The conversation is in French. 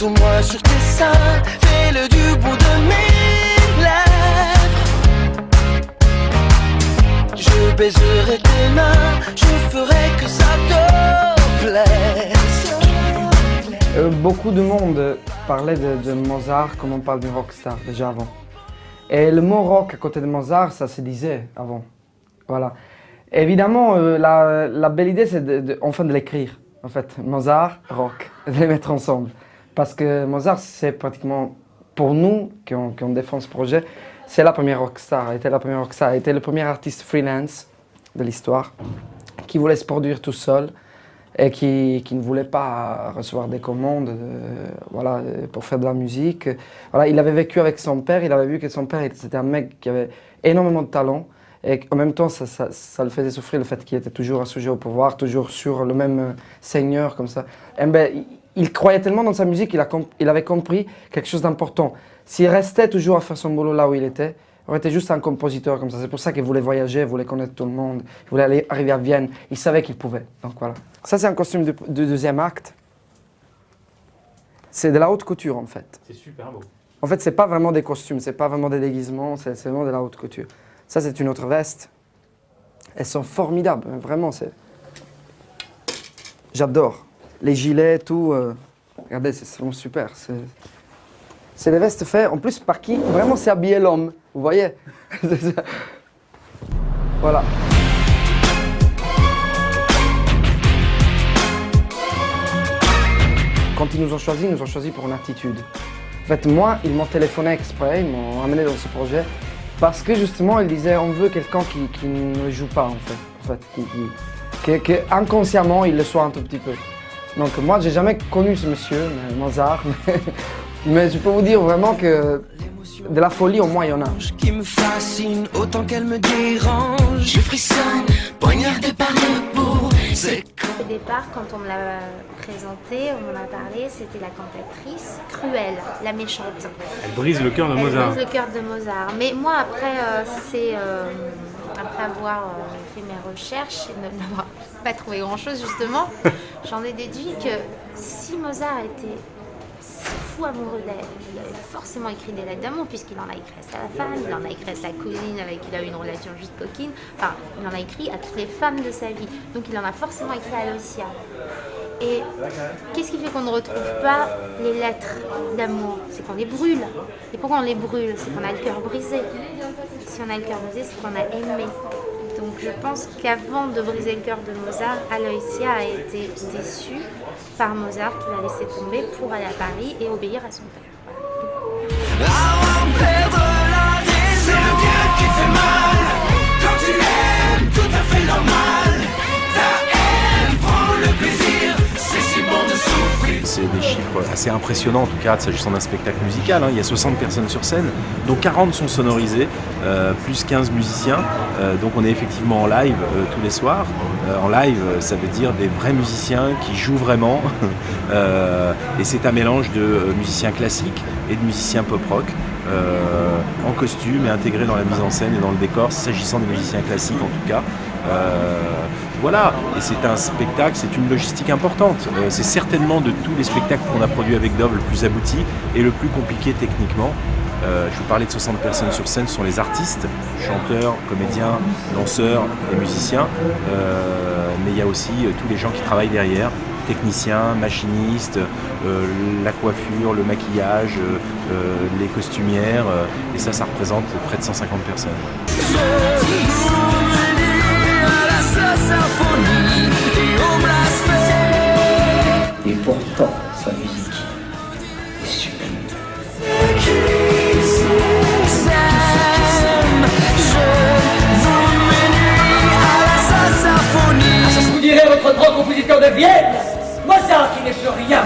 Entoure-moi sur tes seins, fais-le du bout de mes lèvres. Je baiserai tes mains, je ferai que ça te plaise. Beaucoup de monde parlait de Mozart comme on parle d'une rockstar déjà avant. Et le mot rock à côté de Mozart, ça se disait avant. Voilà. Évidemment, la belle idée, c'est enfin de l'écrire. En fait, Mozart, rock, de les mettre ensemble. Parce que Mozart, c'est pratiquement, pour nous, qui on défend ce projet, c'est la première rockstar. Elle était la première rockstar. Elle était le premier artiste freelance de l'histoire, qui voulait se produire tout seul et qui ne voulait pas recevoir des commandes voilà, pour faire de la musique. Voilà, il avait vécu avec son père, il avait vu que son père c'était un mec qui avait énormément de talent. Et en même temps, ça le faisait souffrir le fait qu'il était toujours assujetti au pouvoir, toujours sur le même seigneur comme ça. Et ben, il croyait tellement dans sa musique qu'il avait compris quelque chose d'important. S'il restait toujours à faire son boulot là où il était, il aurait été juste un compositeur comme ça. C'est pour ça qu'il voulait voyager, il voulait connaître tout le monde, il voulait arriver à Vienne. Il savait qu'il pouvait. Donc voilà. Ça, c'est un costume du deuxième acte. C'est de la haute couture en fait. C'est super beau. En fait, c'est pas vraiment des costumes, c'est pas vraiment des déguisements, c'est vraiment de la haute couture. Ça, c'est une autre veste. Elles sont formidables, vraiment. J'adore. Les gilets, tout. Regardez, c'est vraiment super. C'est des vestes faites, en plus, par qui vraiment c'est habillé l'homme. Vous voyez. Voilà. Quand ils nous ont choisis pour une attitude. En fait, moi, ils m'ont téléphoné exprès, ils m'ont amené dans ce projet. Parce que justement, il disait on veut quelqu'un qui ne joue pas en fait, que inconsciemment il le soit un tout petit peu. Donc moi, j'ai jamais connu ce monsieur, Mozart, mais je peux vous dire vraiment que de la folie au moins il y en a. Qui me fascine autant qu'elle me dérange. Je frissonne, poignardé par le pot. Au départ, quand on me l'a présenté, on m'en a parlé, c'était la cantatrice Cruelle, la méchante. Elle brise le cœur de Mozart. Elle brise le cœur de Mozart. Mais moi, après, après avoir fait mes recherches et n'avoir pas trouvé grand-chose justement, j'en ai déduit que si Mozart était fou amoureux d'elle, il avait forcément écrit des lettres d'amour puisqu'il en a écrit à sa femme, il en a écrit à sa cousine avec qui il a eu une relation juste coquine, enfin il en a écrit à toutes les femmes de sa vie, donc il en a forcément écrit à Aloysia. Et qu'est-ce qui fait qu'on ne retrouve pas les lettres d'amour? C'est qu'on les brûle. Et pourquoi on les brûle? C'est qu'on a le cœur brisé. Si on a le cœur brisé, c'est qu'on a aimé. Donc je pense qu'avant de briser le cœur de Mozart, Aloysia a été déçue par Mozart qui l'a laissé tomber pour aller à Paris et obéir à son père. Voilà. Avant de perdre la raison, c'est le cœur qui fait mal. Quand tu aimes, tout à fait normal. Ta haine prend le plaisir, c'est si bon de souffrir. C'est des chiffres assez impressionnants en tout cas s'agissant d'un spectacle musical. Il y a 60 personnes sur scène, dont 40 sont sonorisées, plus 15 musiciens. Donc on est effectivement en live tous les soirs. En live, ça veut dire des vrais musiciens qui jouent vraiment. Et c'est un mélange de musiciens classiques et de musiciens pop-rock. En costume et intégrés dans la mise en scène et dans le décor, s'agissant des musiciens classiques en tout cas. Voilà, et c'est un spectacle, c'est une logistique importante. C'est certainement de tous les spectacles qu'on a produits avec Dove le plus abouti et le plus compliqué techniquement. Je vous parlais de 60 personnes sur scène, ce sont les artistes, chanteurs, comédiens, danseurs et musiciens. Mais il y a aussi tous les gens qui travaillent derrière, techniciens, machinistes, la coiffure, le maquillage, les costumières. Et ça représente près de 150 personnes. Et pourtant, sa musique est sublime. Vous direz votre grand compositeur de Vienne, Mozart qui n'est plus rien.